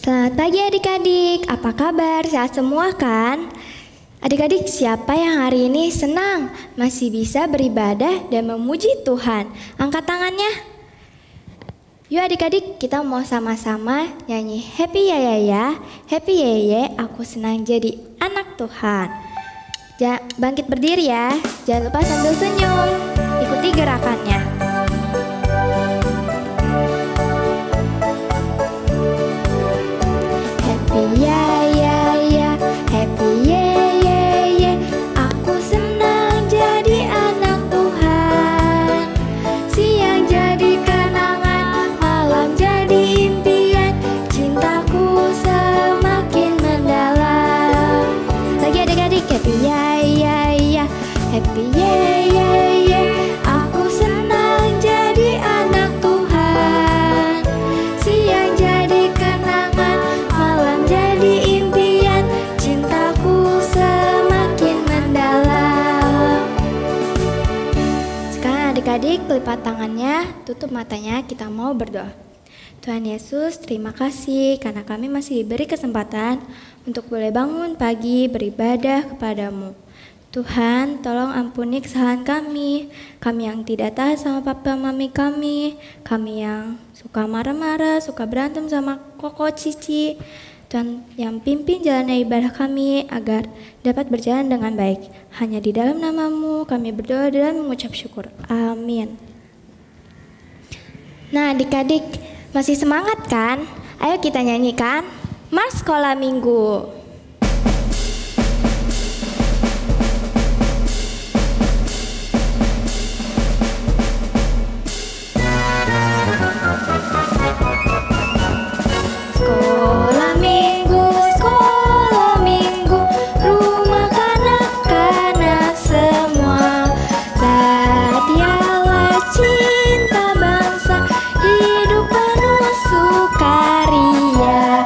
Selamat pagi adik-adik, apa kabar? Sehat semua kan? Adik-adik, siapa yang hari ini senang masih bisa beribadah dan memuji Tuhan? Angkat tangannya. Yuk adik-adik, kita mau sama-sama nyanyi Happy Ya Ya Ya, Happy Ya Ya, aku senang jadi anak Tuhan. Bangkit berdiri ya, jangan lupa sambil senyum, ikuti gerakannya. Happy ya ya ya, happy ya ya ya, aku senang jadi anak Tuhan. Siang jadi kenangan, malam jadi impian, cintaku semakin mendalam. Lagi adik-adik, happy ya ya ya, happy ya ya ya, aku senang jadi anak Tuhan. Siang jadi kenangan, malam jadi impian, cintaku semakin mendalam. Sekarang adik-adik lipat tangannya, tutup matanya, kita mau berdoa. Tuhan Yesus, terima kasih karena kami masih diberi kesempatan untuk boleh bangun pagi beribadah kepadamu. Tuhan, tolong ampuni kesalahan kami yang tidak taat sama papa mami kami yang suka marah-marah, suka berantem sama koko cici. Tuhan yang pimpin jalannya ibadah kami agar dapat berjalan dengan baik. Hanya di dalam namamu kami berdoa dan mengucap syukur. Amin. Nah adik-adik, masih semangat kan? Ayo kita nyanyikan Mars Sekolah Minggu. Sekolah minggu, rumah kanak-kanak semua. Latihanlah cinta bangsa, hidup penuh sukaria.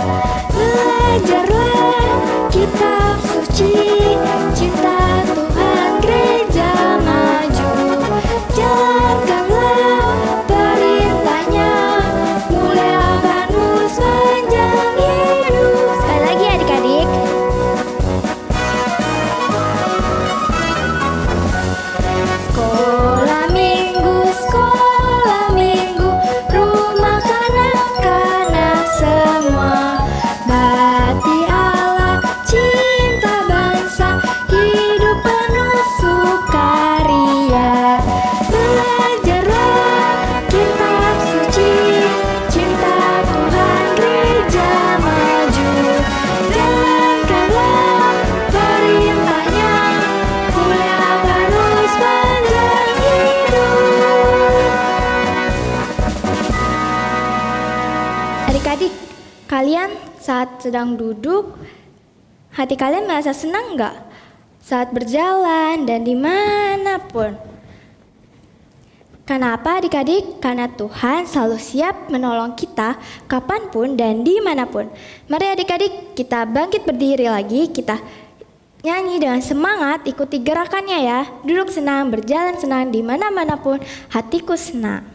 Belajarlah kitab suci, cinta Tuhan gereja maju. Jalankanlah perintahnya, muliakan sepanjang hidup. Sekali lagi adik-adik. Sekolah minggu, rumah kanak-kanak semua. Bakti Allah, cinta bangsa, hidup penuh sukaria. Belajarlah kitab suci, cinta Tuhan gereja maju. Jalankanlah perintahnya, muliakan sepanjang hidup. Adik-adik, kalian saat sedang duduk, hati kalian merasa senang nggak? Saat berjalan dan dimanapun. Kenapa adik-adik? Karena Tuhan selalu siap menolong kita kapanpun dan dimanapun. Mari adik-adik kita bangkit berdiri lagi, kita nyanyi dengan semangat, ikuti gerakannya ya. Duduk senang, berjalan senang, dimana-mana pun hatiku senang.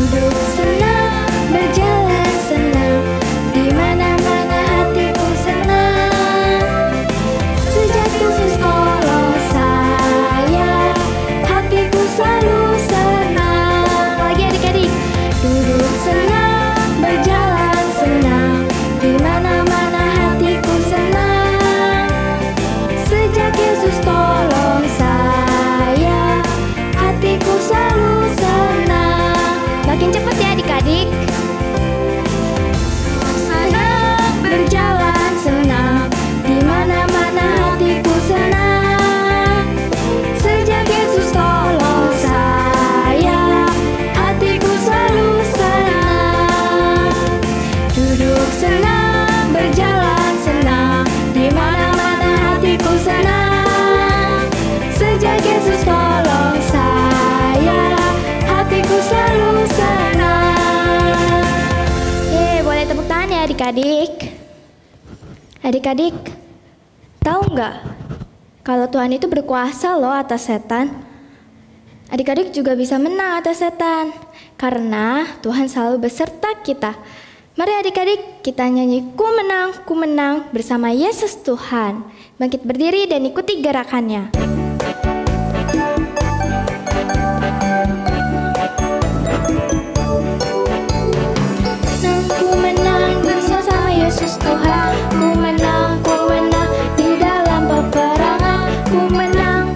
Duduk senang, berjalan senang, di mana-mana hatiku senang. Sejak ku sekolah saya, hatiku adik-adik. Adik-adik, tahu nggak kalau Tuhan itu berkuasa loh atas setan? Adik-adik juga bisa menang atas setan karena Tuhan selalu beserta kita. Mari adik-adik kita nyanyi ku menang bersama Yesus Tuhan. Bangkit berdiri dan ikuti gerakannya. Ku menang bersama Yesus Tuhan. Ku menang di dalam peperangan. Ku menang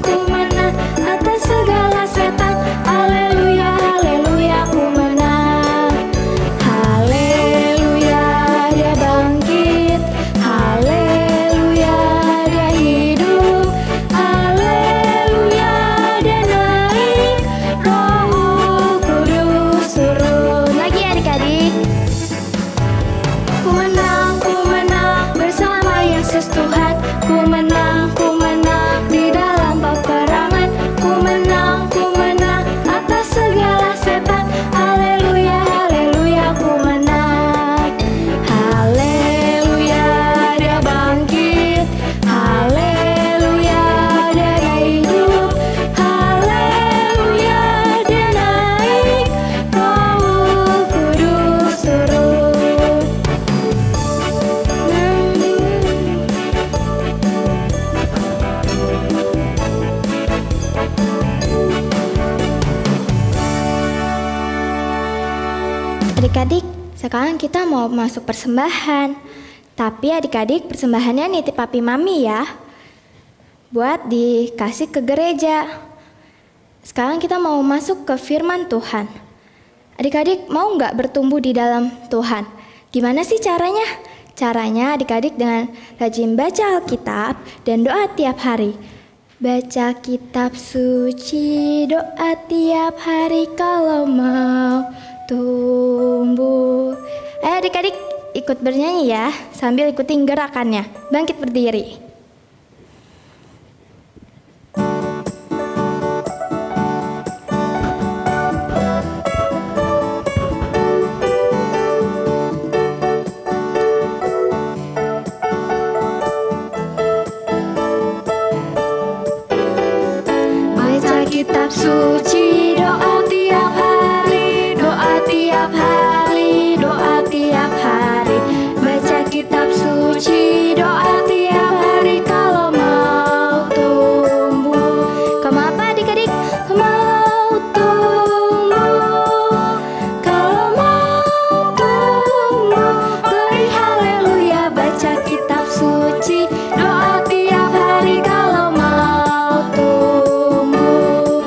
atas segala setan. Haleluya, haleluya, ku menang. Haleluya, dia bangkit. Haleluya, dia hidup. Haleluya, dia naik. Roh Kudus turun. Lagi adik-adik. Ku menang bersama Yesus Tuhan. Ku menang di dalam peperangan. Ku menang atas segala setan. Haleluya, haleluya, ku menang. Haleluya, dia bangkit. Haleluya, dia hidup. Haleluya, dia naik. Roh Kudus turun. Adik-adik, sekarang kita mau masuk persembahan. Tapi adik-adik persembahannya nitip papi mami ya, buat dikasih ke gereja. Sekarang kita mau masuk ke firman Tuhan. Adik-adik mau nggak bertumbuh di dalam Tuhan? Gimana sih caranya? Caranya adik-adik dengan rajin baca Alkitab dan doa tiap hari. Baca kitab suci, doa tiap hari kalau mau tumbuh. Ayo adik-adik ikut bernyanyi ya, sambil ikutin gerakannya. Bangkit berdiri. Baca kitab suci, doa tiap hari, doa tiap hari, doa tiap hari. Baca kitab suci, doa tiap hari kalau mau tumbuh. Kamu apa adik-adik? Mau tumbuh. Kalau mau tumbuh, beri haleluya. Baca kitab suci, doa tiap hari kalau mau tumbuh.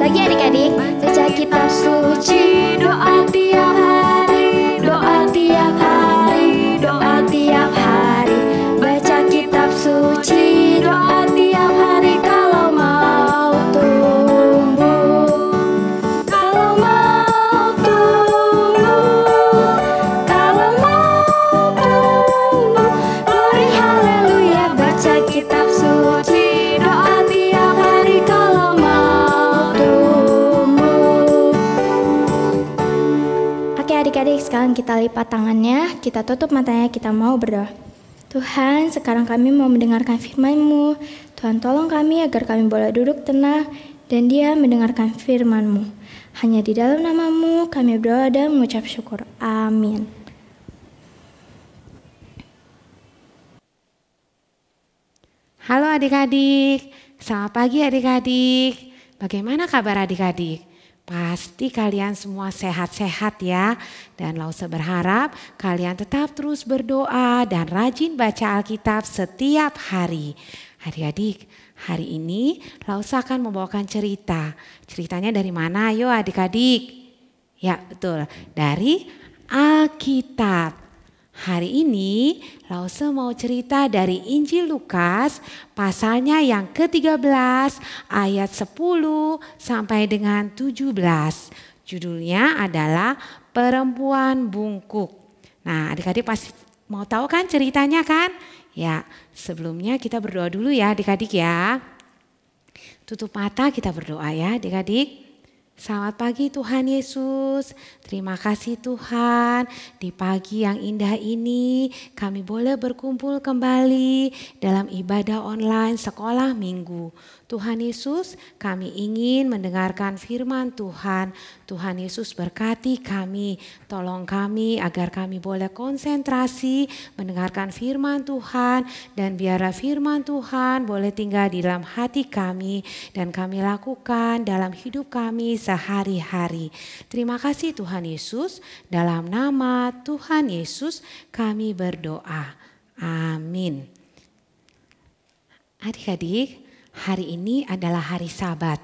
Lagi adik-adik, baca kitab suci, doa tiap hari, doa tiap hari, doa tiap hari. Baca kitab suci, doa tiap hari kalau mau tumbuh. Kalau mau tumbuh, kalau mau tumbuh, beri haleluya. Baca kitab suci, doa tiap hari kalau mau tumbuh. Oke adik-adik, sekarang kita lipat tangannya, kita tutup matanya, kita mau berdoa. Tuhan, sekarang kami mau mendengarkan firman-Mu. Tuhan, tolong kami agar kami boleh duduk tenang dan diam mendengarkan firman-Mu. Hanya di dalam nama-Mu kami berdoa dan mengucap syukur. Amin. Halo adik-adik, selamat pagi adik-adik. Bagaimana kabar adik-adik? Pasti kalian semua sehat-sehat ya. Dan Lause berharap kalian tetap terus berdoa dan rajin baca Alkitab setiap hari. Adik-adik, hari ini Lause akan membawakan cerita. Ceritanya dari mana? Ayo adik-adik. Ya betul, dari Alkitab. Hari ini Lause mau cerita dari Injil Lukas pasalnya yang ke-13 ayat 10 sampai dengan 17. Judulnya adalah Perempuan Bungkuk. Nah adik-adik pasti mau tahu kan ceritanya kan? Ya sebelumnya kita berdoa dulu ya adik-adik ya. Tutup mata kita berdoa ya adik-adik. Selamat pagi Tuhan Yesus. Terima kasih Tuhan, di pagi yang indah ini kami boleh berkumpul kembali dalam ibadah online sekolah minggu. Tuhan Yesus, kami ingin mendengarkan firman Tuhan. Tuhan Yesus berkati kami, tolong kami agar kami boleh konsentrasi mendengarkan firman Tuhan, dan biarlah firman Tuhan boleh tinggal di dalam hati kami dan kami lakukan dalam hidup kami sehari-hari. Terima kasih Tuhan Yesus, dalam nama Tuhan Yesus kami berdoa. Amin. Adik-adik, hari ini adalah hari Sabat.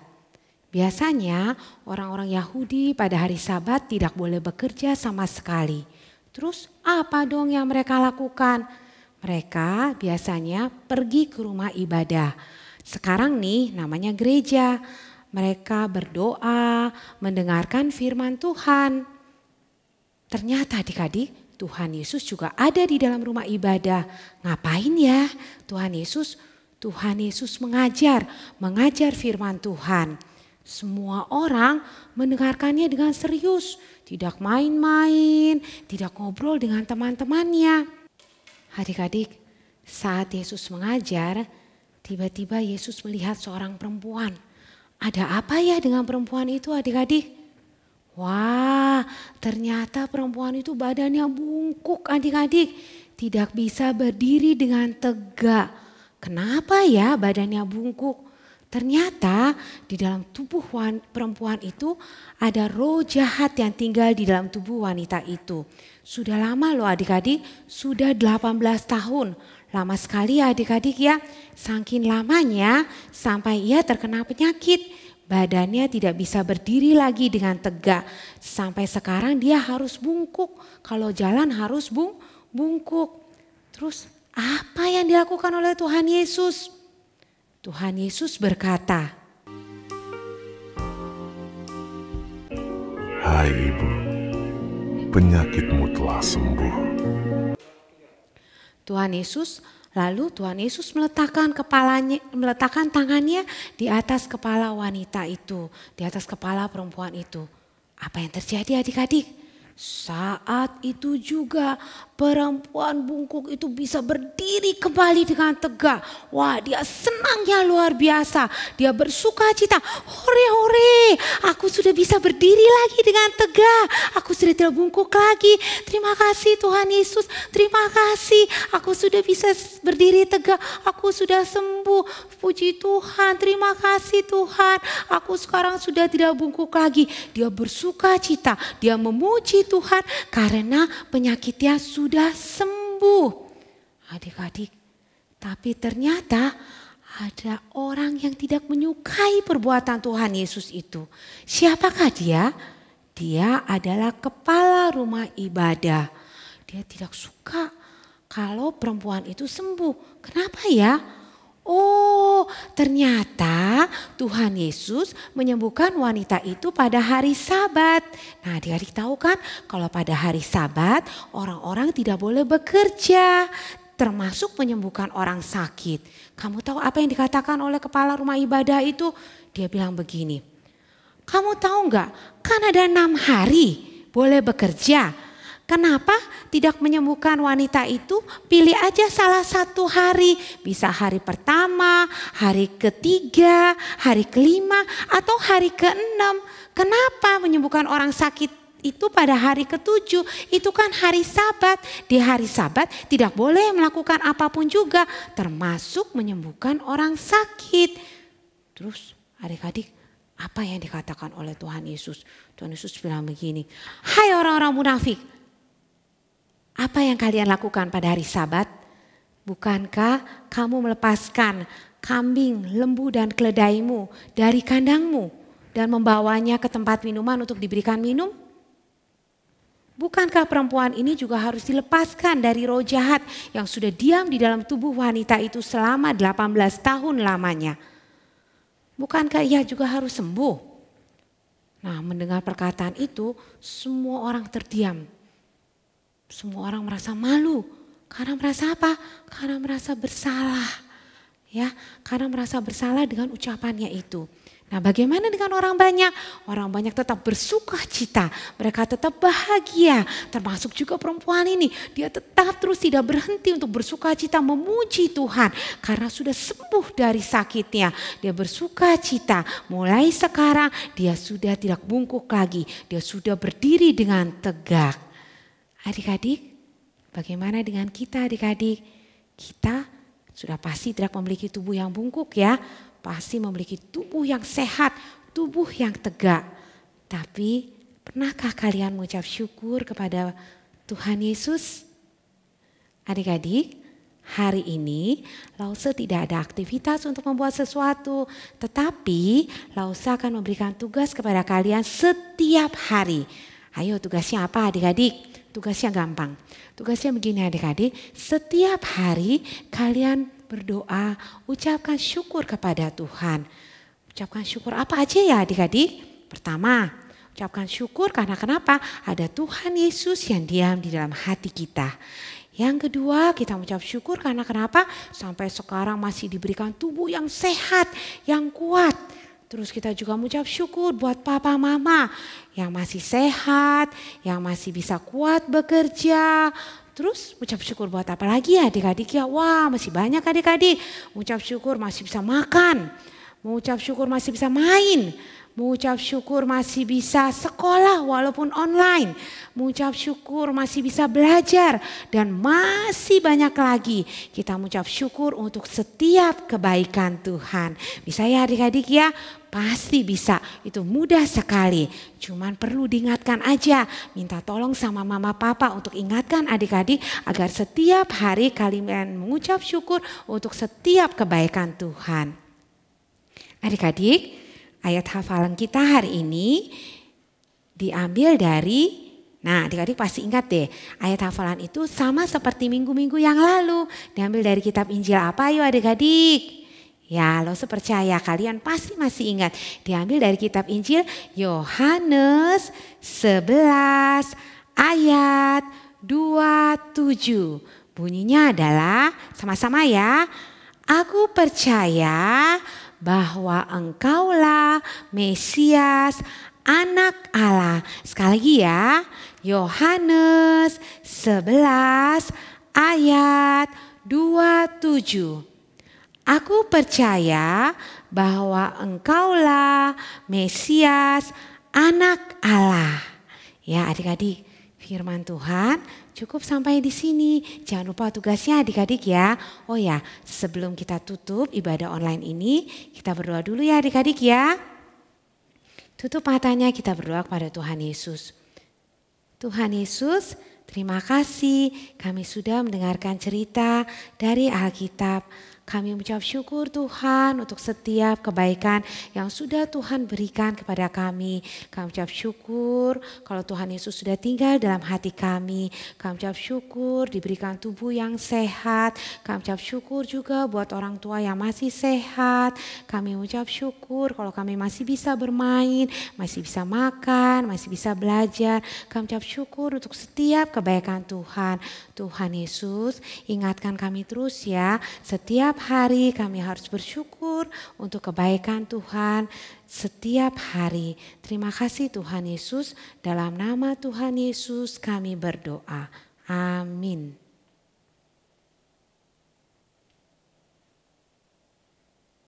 Biasanya orang-orang Yahudi pada hari Sabat tidak boleh bekerja sama sekali. Terus apa dong yang mereka lakukan? Mereka biasanya pergi ke rumah ibadah. Sekarang nih namanya gereja. Mereka berdoa, mendengarkan firman Tuhan. Ternyata adik-adik, Tuhan Yesus juga ada di dalam rumah ibadah. Ngapain ya Tuhan Yesus? Tuhan Yesus mengajar firman Tuhan. Semua orang mendengarkannya dengan serius, tidak main-main, tidak ngobrol dengan teman-temannya. Adik-adik, saat Yesus mengajar, tiba-tiba Yesus melihat seorang perempuan. Ada apa ya dengan perempuan itu adik-adik? Wah, ternyata perempuan itu badannya bungkuk adik-adik. Tidak bisa berdiri dengan tegak. Kenapa ya badannya bungkuk? Ternyata di dalam tubuh perempuan itu ada roh jahat yang tinggal di dalam tubuh wanita itu. Sudah lama loh adik-adik, sudah 18 tahun. Lama sekali ya adik-adik ya. Saking lamanya sampai ia terkena penyakit. Badannya tidak bisa berdiri lagi dengan tegak. Sampai sekarang dia harus bungkuk. Kalau jalan harus bungkuk. Terus apa yang dilakukan oleh Tuhan Yesus? Tuhan Yesus berkata, "Hai ibu, penyakitmu telah sembuh." Tuhan Yesus meletakkan tangannya di atas kepala wanita itu, di atas kepala perempuan itu. Apa yang terjadi adik-adik? Saat itu juga perempuan bungkuk itu bisa berdiri kembali dengan tegak. Wah, dia senangnya luar biasa. Dia bersuka cita. Hore, aku sudah bisa berdiri lagi dengan tegak. Aku sudah tidak bungkuk lagi. Terima kasih Tuhan Yesus. Terima kasih. Aku sudah bisa berdiri tegak. Aku sudah sembuh. Puji Tuhan. Terima kasih Tuhan. Aku sekarang sudah tidak bungkuk lagi. Dia bersuka cita. Dia memuji Tuhan karena penyakitnya sudah sembuh. Adik-adik, tapi ternyata ada orang yang tidak menyukai perbuatan Tuhan Yesus itu. Siapakah dia? Dia adalah kepala rumah ibadah. Dia tidak suka kalau perempuan itu sembuh. Kenapa ya? Oh, ternyata Tuhan Yesus menyembuhkan wanita itu pada hari Sabat. Nah, adik-adik tahu kan kalau pada hari Sabat orang-orang tidak boleh bekerja, termasuk menyembuhkan orang sakit. Kamu tahu apa yang dikatakan oleh kepala rumah ibadah itu? Dia bilang begini, kamu tahu enggak, kan ada 6 hari boleh bekerja. Kenapa tidak menyembuhkan wanita itu? Pilih aja salah satu hari. Bisa hari pertama, hari ketiga, hari kelima, atau hari keenam. Kenapa menyembuhkan orang sakit itu pada hari ketujuh? Itu kan hari Sabat. Di hari Sabat tidak boleh melakukan apapun juga, termasuk menyembuhkan orang sakit. Terus adik-adik, apa yang dikatakan oleh Tuhan Yesus? Tuhan Yesus bilang begini, hai orang-orang munafik. Apa yang kalian lakukan pada hari Sabat? Bukankah kamu melepaskan kambing, lembu dan keledaimu dari kandangmu dan membawanya ke tempat minuman untuk diberikan minum? Bukankah perempuan ini juga harus dilepaskan dari roh jahat yang sudah diam di dalam tubuh wanita itu selama 18 tahun lamanya? Bukankah ia juga harus sembuh? Nah, mendengar perkataan itu semua orang terdiam. Semua orang merasa malu. Karena merasa apa? Karena merasa bersalah. Ya, karena merasa bersalah dengan ucapannya itu. Nah, bagaimana dengan orang banyak? Orang banyak tetap bersuka cita, mereka tetap bahagia. Termasuk juga perempuan ini, dia tetap terus tidak berhenti untuk bersuka cita memuji Tuhan karena sudah sembuh dari sakitnya. Dia bersuka cita, mulai sekarang dia sudah tidak bungkuk lagi, dia sudah berdiri dengan tegak. Adik-adik, bagaimana dengan kita adik-adik? Kita sudah pasti tidak memiliki tubuh yang bungkuk ya. Pasti memiliki tubuh yang sehat, tubuh yang tegak. Tapi pernahkah kalian mengucap syukur kepada Tuhan Yesus? Adik-adik, hari ini Lause tidak ada aktivitas untuk membuat sesuatu. Tetapi Lause akan memberikan tugas kepada kalian setiap hari. Ayo, tugasnya apa adik-adik? Tugasnya gampang. Tugasnya begini adik-adik, setiap hari kalian berdoa, ucapkan syukur kepada Tuhan. Ucapkan syukur apa aja ya adik-adik? Pertama, ucapkan syukur karena kenapa? Ada Tuhan Yesus yang diam di dalam hati kita. Yang kedua, kita mengucap syukur karena kenapa? Sampai sekarang masih diberikan tubuh yang sehat, yang kuat. Terus kita juga mengucap syukur buat papa mama yang masih sehat, yang masih bisa kuat bekerja. Terus ucap syukur buat apa lagi ya adik-adik ya? Wah, masih banyak adik-adik. Mengucap syukur masih bisa makan. Mengucap syukur masih bisa main. Mengucap syukur masih bisa sekolah walaupun online. Mengucap syukur masih bisa belajar. Dan masih banyak lagi kita mengucap syukur untuk setiap kebaikan Tuhan. Bisa ya adik-adik ya? Pasti bisa, itu mudah sekali. Cuman perlu diingatkan aja, minta tolong sama mama papa untuk ingatkan adik-adik agar setiap hari kalian mengucap syukur untuk setiap kebaikan Tuhan. Adik-adik, ayat hafalan kita hari ini diambil dari, nah adik-adik pasti ingat deh, ayat hafalan itu sama seperti minggu-minggu yang lalu. Diambil dari kitab Injil apa yuk adik-adik? Ya, Lause percaya kalian pasti masih ingat. Diambil dari kitab Injil Yohanes 11 ayat 27. Bunyinya adalah sama-sama ya. Aku percaya bahwa Engkaulah Mesias, Anak Allah. Sekali lagi ya. Yohanes 11 ayat 27. Aku percaya bahwa Engkaulah Mesias, Anak Allah. Ya adik-adik, firman Tuhan cukup sampai di sini. Jangan lupa tugasnya adik-adik ya. Oh ya, sebelum kita tutup ibadah online ini, kita berdoa dulu ya adik-adik ya. Tutup matanya, kita berdoa kepada Tuhan Yesus. Tuhan Yesus, terima kasih kami sudah mendengarkan cerita dari Alkitab. Kami mengucap syukur Tuhan untuk setiap kebaikan yang sudah Tuhan berikan kepada kami. Kami mengucap syukur kalau Tuhan Yesus sudah tinggal dalam hati kami. Kami mengucap syukur diberikan tubuh yang sehat. Kami mengucap syukur juga buat orang tua yang masih sehat. Kami mengucap syukur kalau kami masih bisa bermain, masih bisa makan, masih bisa belajar. Kami mengucap syukur untuk setiap kebaikan Tuhan. Tuhan Yesus, ingatkan kami terus ya, setiap hari kami harus bersyukur untuk kebaikan Tuhan setiap hari. Terima kasih Tuhan Yesus, dalam nama Tuhan Yesus kami berdoa. Amin.